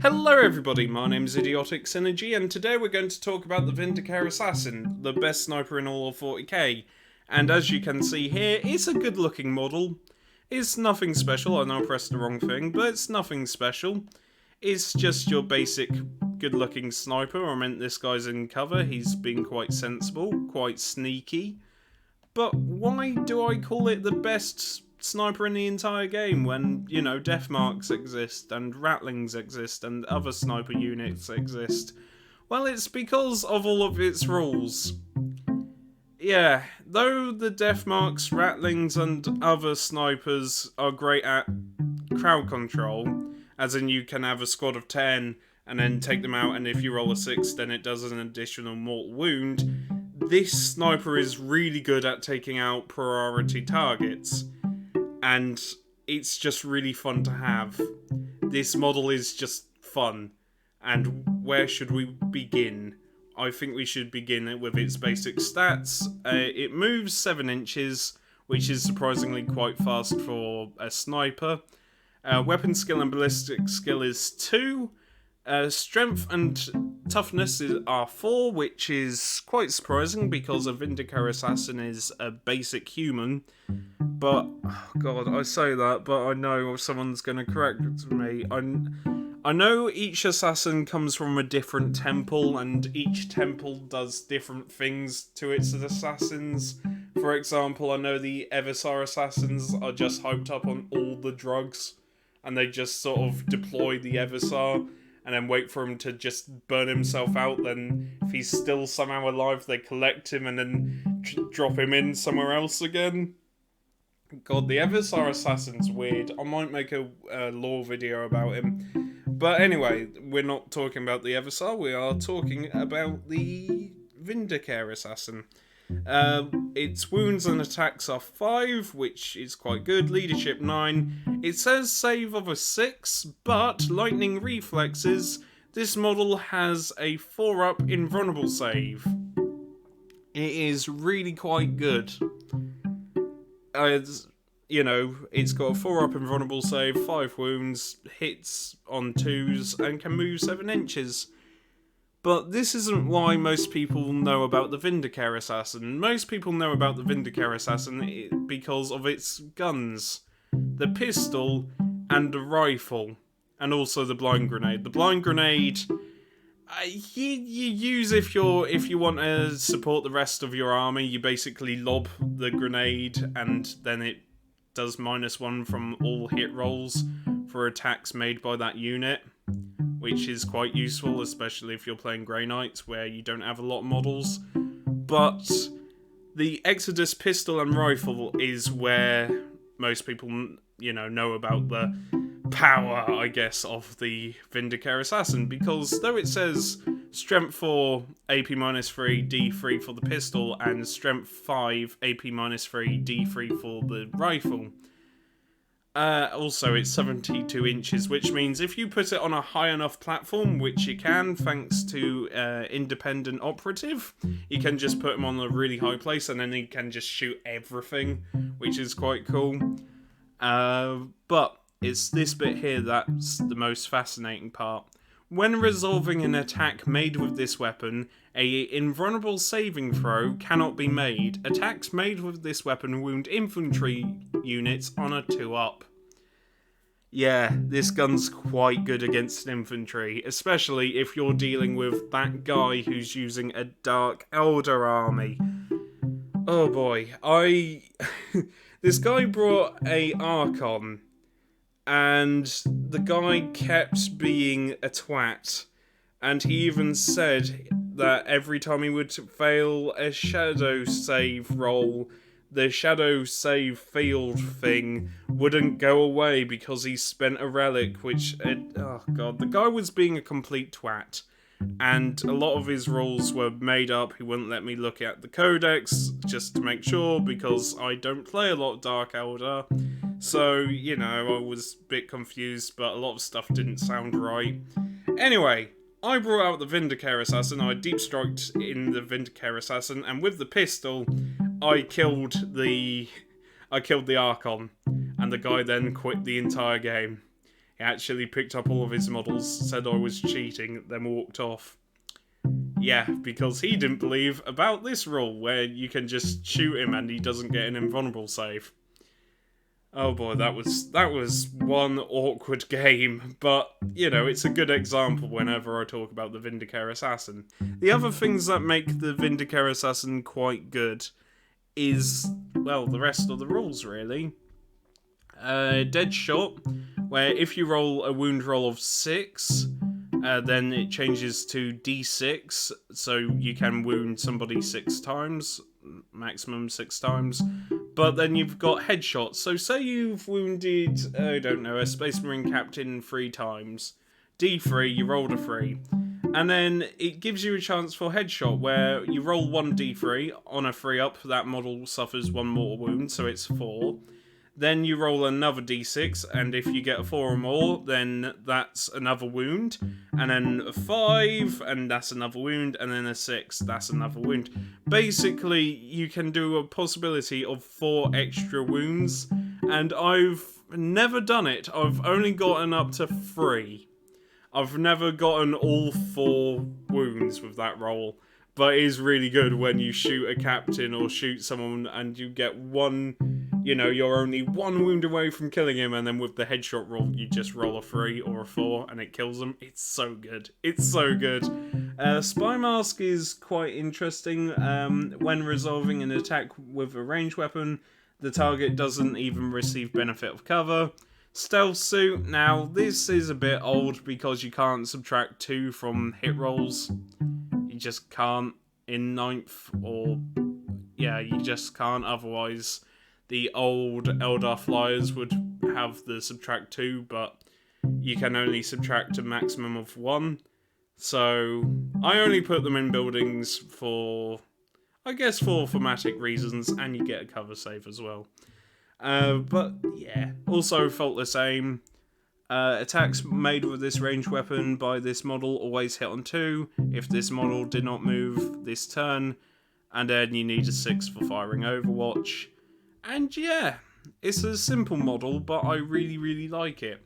Hello everybody, my name is Idiotic Synergy, and today we're going to talk about the Vindicare Assassin, the best sniper in all of 40k. And as you can see here, it's a good looking model. It's nothing special, I know I pressed the wrong thing, but it's nothing special. It's just your basic good looking sniper. I meant this guy's in cover, he's been quite sensible, quite sneaky. But why do I call it the best sniper in the entire game when, you know, death marks exist and rattlings exist and other sniper units exist? Well, it's because of all of its rules. Yeah, though the death marks, rattlings and other snipers are great at crowd control, as in you can have a squad of 10 and then take them out, and if you roll a 6 then it does an additional mortal wound, this sniper is really good at taking out priority targets. And it's just really fun to have. This model is just fun. And where should we begin? I think we should begin with its basic stats. It moves 7 inches, which is surprisingly quite fast for a sniper. Weapon skill and ballistic skill is 2. Strength and toughness are 4, which is quite surprising because a Vindicare Assassin is a basic human. But, oh god, I say that, but I know someone's going to correct me. I know each assassin comes from a different temple, and each temple does different things to its assassins. For example, I know the Eversar assassins are just hyped up on all the drugs, and they just sort of deploy the Eversar, and then wait for him to just burn himself out. Then, if he's still somehow alive, they collect him and then drop him in somewhere else again. God, the Eversar Assassin's weird. I might make a lore video about him. But anyway, we're not talking about the Eversar, we are talking about the Vindicare Assassin. Its wounds and attacks are 5, which is quite good. Leadership 9. It says save of a 6, but lightning reflexes. This model has a 4-up invulnerable save. It is really quite good. You know, it's got a 4-up invulnerable save, 5 wounds, hits on 2s, and can move 7 inches. But this isn't why most people know about the Vindicare Assassin. Most people know about the Vindicare Assassin because of its guns. The pistol and the rifle. And also the blind grenade. The blind grenade, you use if you want to support the rest of your army. You basically lob the grenade and then it does -1 from all hit rolls for attacks made by that unit, which is quite useful, especially if you're playing Grey Knights where you don't have a lot of models. But the Exodus pistol and rifle is where most people, you know about the power, I guess, of the Vindicare Assassin, because though it says Strength 4, AP -3, D3 for the pistol, and Strength 5, AP -3, D3 for the rifle, also it's 72 inches, which means if you put it on a high enough platform, which you can thanks to Independent Operative, you can just put him on a really high place and then he can just shoot everything, which is quite cool. But it's this bit here that's the most fascinating part. When resolving an attack made with this weapon, a invulnerable saving throw cannot be made. Attacks made with this weapon wound infantry units on a 2-up. Yeah, this gun's quite good against infantry, especially if you're dealing with that guy who's using a Dark Elder army. Oh boy, this guy brought a Archon, and the guy kept being a twat, and he even said that every time he would fail a shadow save roll, the shadow save field thing wouldn't go away because he spent a relic, which, oh god, the guy was being a complete twat. And a lot of his rules were made up. He wouldn't let me look at the codex just to make sure, because I don't play a lot of Dark Elder. So, you know, I was a bit confused, but a lot of stuff didn't sound right. Anyway, I brought out the Vindicare Assassin. I deep striked in the Vindicare Assassin, and with the pistol, I killed the Archon, and the guy then quit the entire game. He actually picked up all of his models, said I was cheating, then walked off. Yeah, because he didn't believe about this rule, where you can just shoot him and he doesn't get an invulnerable save. Oh boy, that was one awkward game, but, you know, it's a good example whenever I talk about the Vindicare Assassin. The other things that make the Vindicare Assassin quite good is, well, the rest of the rules, really. Dead Shot, where if you roll a wound roll of 6, then it changes to D6, so you can wound somebody 6 times, maximum 6 times. But then you've got headshots. So say you've wounded, I don't know, a Space Marine captain 3 times. D3, you rolled a 3. And then it gives you a chance for headshot, where you roll 1 D3. On a 3 up, that model suffers 1 mortal wound, so it's 4. Then you roll another d6, and if you get a 4 or more, then that's another wound. And then a 5, and that's another wound. And then a 6, that's another wound. Basically, you can do a possibility of 4 extra wounds. And I've never done it. I've only gotten up to 3. I've never gotten all 4 wounds with that roll. But it is really good when you shoot a captain or shoot someone and you get 1... You know, you're only 1 wound away from killing him, and then with the headshot roll, you just roll a 3 or a 4, and it kills him. It's so good. It's so good. Spy Mask is quite interesting. When resolving an attack with a ranged weapon, the target doesn't even receive benefit of cover. Stealth Suit, now, this is a bit old because you can't subtract 2 from hit rolls. You just can't in 9th, or... Yeah, you just can't, otherwise... The old Eldar flyers would have the subtract 2, but you can only subtract a maximum of 1. So I only put them in buildings for, I guess, for thematic reasons, and you get a cover save as well. But yeah, also Faultless Aim. Attacks made with this ranged weapon by this model always hit on 2 if this model did not move this turn, and then you need a 6 for firing Overwatch. And yeah, it's a simple model, but I really, really like it.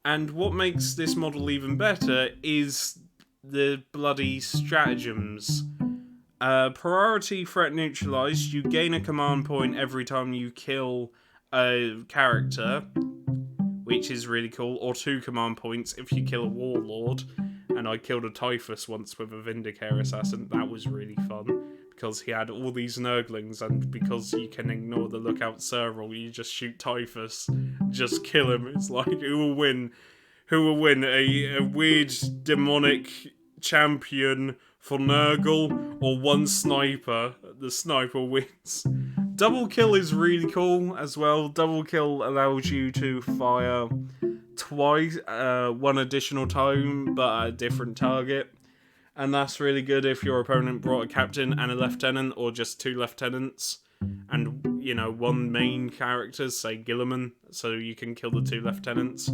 And what makes this model even better is the bloody stratagems. Priority threat neutralized, you gain a command point every time you kill a character, which is really cool, or 2 command points if you kill a warlord. And I killed a Typhus once with a Vindicare assassin. That was really fun. Because he had all these Nurglings, and because you can ignore the lookout serval, you just shoot Typhus, just kill him. It's like, who will win? Who will win? A weird demonic champion for Nurgle, or 1 sniper? The sniper wins. Double kill is really cool as well. Double kill allows you to fire twice, 1 additional time, but at a different target. And that's really good if your opponent brought a captain and a lieutenant, or just 2 lieutenants, and, you know, 1 main character, say Gilliman, so you can kill the 2 lieutenants,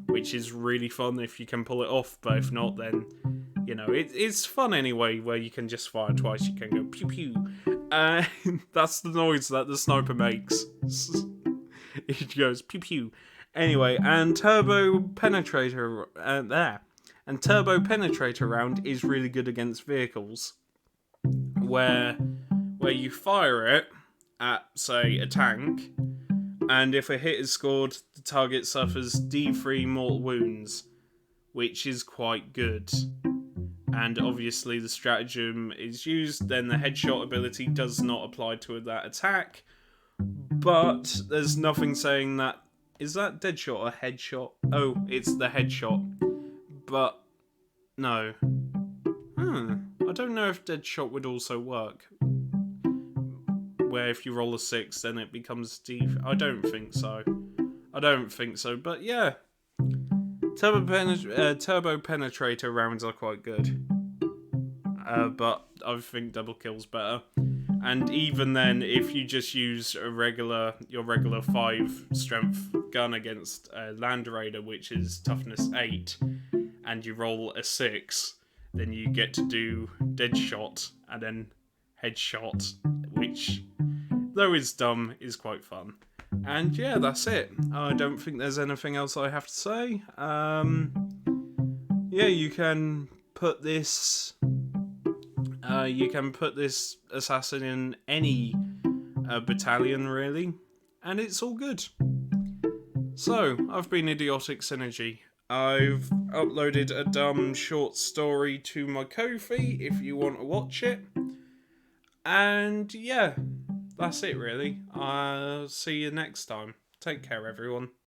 which is really fun if you can pull it off, but if not, then, you know, it's fun anyway, where you can just fire twice, you can go pew pew. That's the noise that the sniper makes. It goes pew pew. Anyway, and Turbo Penetrator, there. And Turbo Penetrator round is really good against vehicles, where you fire it at, say, a tank, and if a hit is scored, the target suffers D3 mortal wounds, which is quite good. And obviously the stratagem is used, then the headshot ability does not apply to that attack, but there's nothing saying that... Is that Deadshot or Headshot? Oh, it's the Headshot. But, no. I don't know if Deadshot would also work. Where if you roll a 6, then it becomes I don't think so. I don't think so, but yeah. Turbo Penetrator rounds are quite good. But I think double kill's better. And even then, if you just use your regular 5 strength gun against a Land Raider, which is toughness 8, and you roll a 6, then you get to do Deadshot and then Headshot, which, though is dumb, is quite fun. And yeah, that's it. I don't think there's anything else I have to say. Yeah, you can put this. You can put this assassin in any battalion, really, and it's all good. So, I've been Idiotic Synergy. I've uploaded a dumb short story to my Ko-fi if you want to watch it. And yeah, that's it really. I'll see you next time. Take care, everyone.